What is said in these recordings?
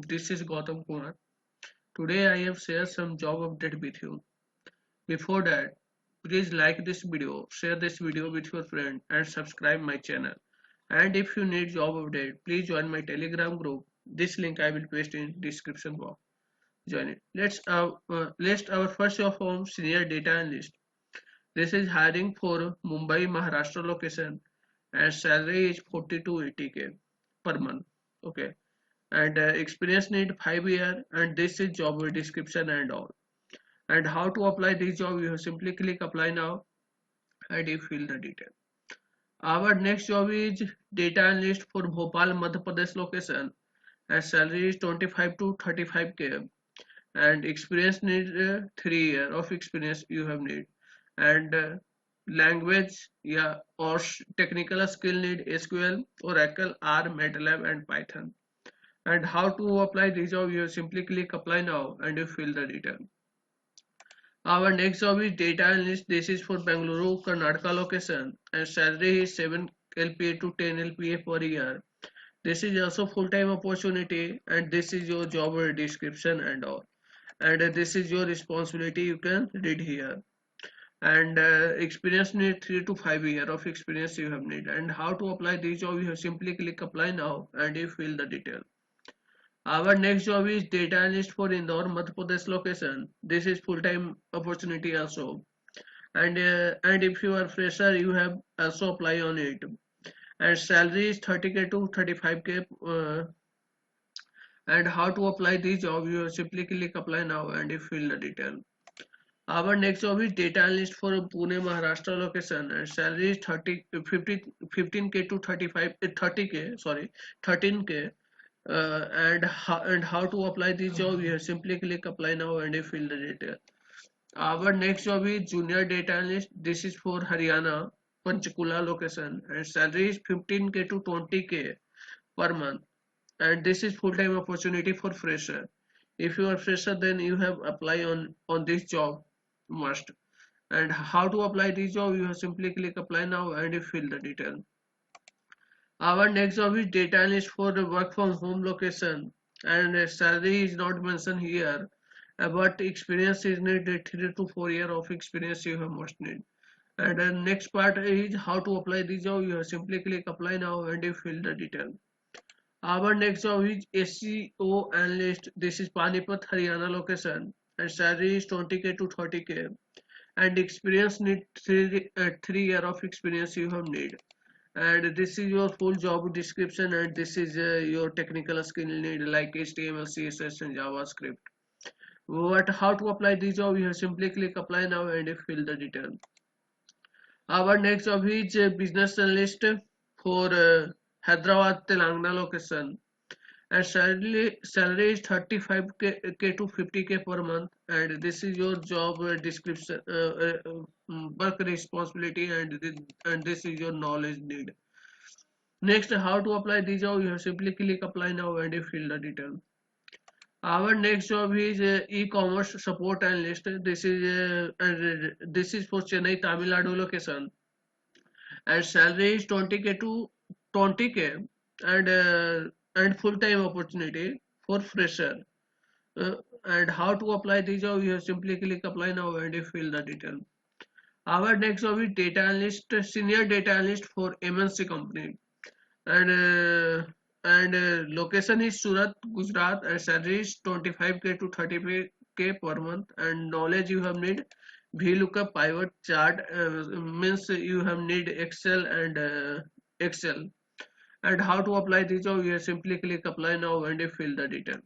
This is Gautam Kumar. Today I have shared some job update with you. Before that, please like this video, share this video with your friend and subscribe my channel. And if you need job update, please join my Telegram group. This link I will paste in description box. Join it. Let's our first job from senior data analyst. This is hiring for Mumbai, Maharashtra location and salary is 40 to 80k per month. Okay, and experience need 5 year and this is job description and all. And how to apply this job, you simply click apply now and you fill the detail. Our next job is data analyst for Bhopal, Madhya Pradesh location and salary is 25 to 35k and experience need 3 year of experience you have need. And language, yeah, or technical skill need SQL, Oracle, R, MATLAB and Python. And how to apply this job, you simply click apply now and you fill the detail. Our next job is data analyst. This is for Bangalore, Karnataka location and salary is 7 LPA to 10 LPA per year. This is also full-time opportunity and this is your job description and all. And this is your responsibility you can read here. And experience need 3 to 5 year of experience you have need. And how to apply this job, you have simply click apply now and you fill the detail. Our next job is data analyst for Indore, Madhya Pradesh location. This is full-time opportunity also. And if you are fresher, you have also apply on it. And salary is 30k to 35k. And how to apply this job, you simply click apply now and you fill the detail. Our next job is data analyst for Pune, Maharashtra location and salary is 15k to 30k, sorry, 13k. And how to apply this job, you simply click apply now and you fill the detail. Our next job is junior data analyst. This is for Haryana, Panchkula location and salary is 15k to 20k per month and this is full-time opportunity for fresher. If you are fresher, then you have apply on this job must. And how to apply this job, you have simply click apply now and you fill the detail. Our next job is data analyst for the work from home location and salary is not mentioned here, but experience is needed 3 to 4 year of experience you have must need. And the next part is how to apply this job, you have simply click apply now and you fill the detail. Our next job is SEO analyst. This is Panipat, Haryana location and salary is 20k to 30k and experience need 3 year of experience you have need. And this is your full job description and this is your technical skill need like HTML, CSS and JavaScript. But how to apply this job, you have simply click apply now and you fill the detail. Our next job is business analyst for Hyderabad, Telangana location and salary is 35k to 50k per month and this is your job description, work responsibility and this is your knowledge need. Next, how to apply this job, you have simply click apply now and you fill the detail. Our next job is e-commerce support analyst. This is for Chennai, Tamil Nadu location and salary is 20k to 20k and full-time opportunity for fresher. And how to apply this job, you have simply click apply now and you fill the detail. Our next job is data analyst, senior data analyst for MNC company and location is Surat, Gujarat and salary is 25k to 30k per month and knowledge you have need VLOOKUP, pivot chart, means you have need Excel and Excel. And how to apply this job, you simply click apply now and you fill the detail.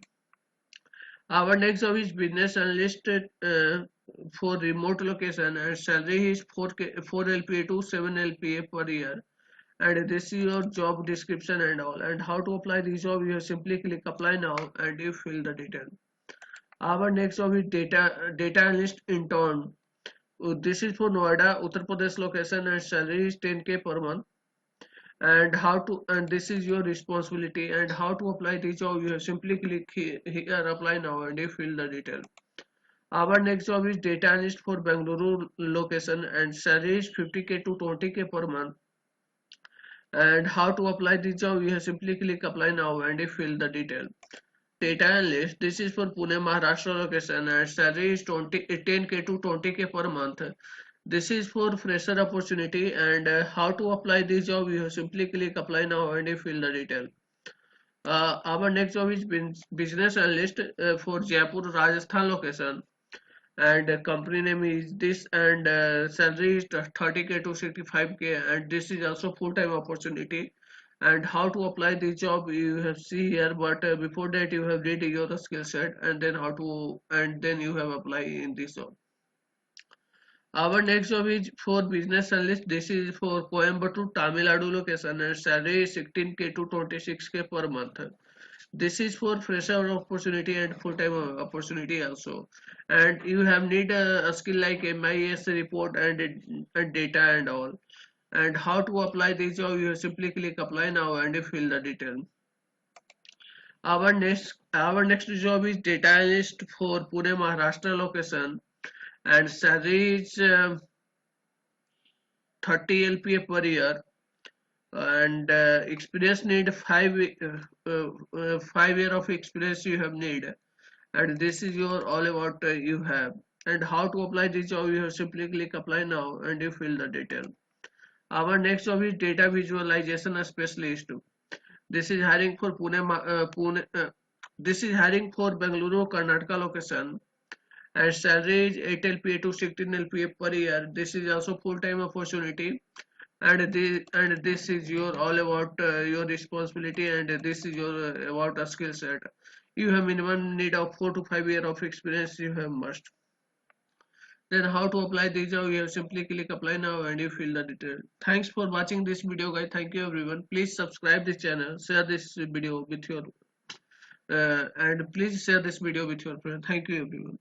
Our next job is business analyst for remote location and salary is 4 LPA to 7 LPA per year and this is your job description and all. And how to apply this job, you simply click apply now and you fill the detail. Our next job is data analyst intern. This is for Noida, Uttar Pradesh location and salary is 10k per month. And this is your responsibility. And how to apply this job, you have simply click here apply now and you fill the detail. Our next job is data analyst for Bangalore location and salary is 50k to 20k per month. And how to apply this job, you have simply click apply now and you fill the detail. data analyst. This is for Pune, Maharashtra location, and salary is 10K to 20K per month. This is for fresher opportunity, and how to apply this job, you simply click apply now and you fill the detail. Our next job is business analyst for Jaipur, Rajasthan location, and company name is this, and salary is 30K to 65K, and this is also full-time opportunity. And how to apply this job you have see here, but before that you have read your skill set, and then how to, and then you have apply in this job. Our next job is for business analyst. This is for Coimbatore, Tamil Nadu location, and salary is 16K to 26K per month. This is for fresher opportunity and full-time opportunity also. And you have need a skill like MIS report and data and all. And how to apply this job, you simply click apply now and you fill the detail. Our next job is data analyst for Pune, Maharashtra location, and salary is 30 LPA per year, and experience need 5 year of experience you have need, and this is your all about you have. And how to apply this job, you have simply click apply now and you fill the detail. Our next job is data visualization specialist. This is hiring for this is hiring for Bengaluru, Karnataka location, and salary is 8 LPA to 16 LPA per year. This is also full-time opportunity, and this is your all about your responsibility, and this is your about a skill set. You have minimum need of 4 to 5 years of experience you have must. Then how to apply this job, you have simply click apply now and you fill the detail. Thanks for watching this video guys. Thank you everyone. Please subscribe this channel, share this video with your and please share this video with your friend. Thank you everyone.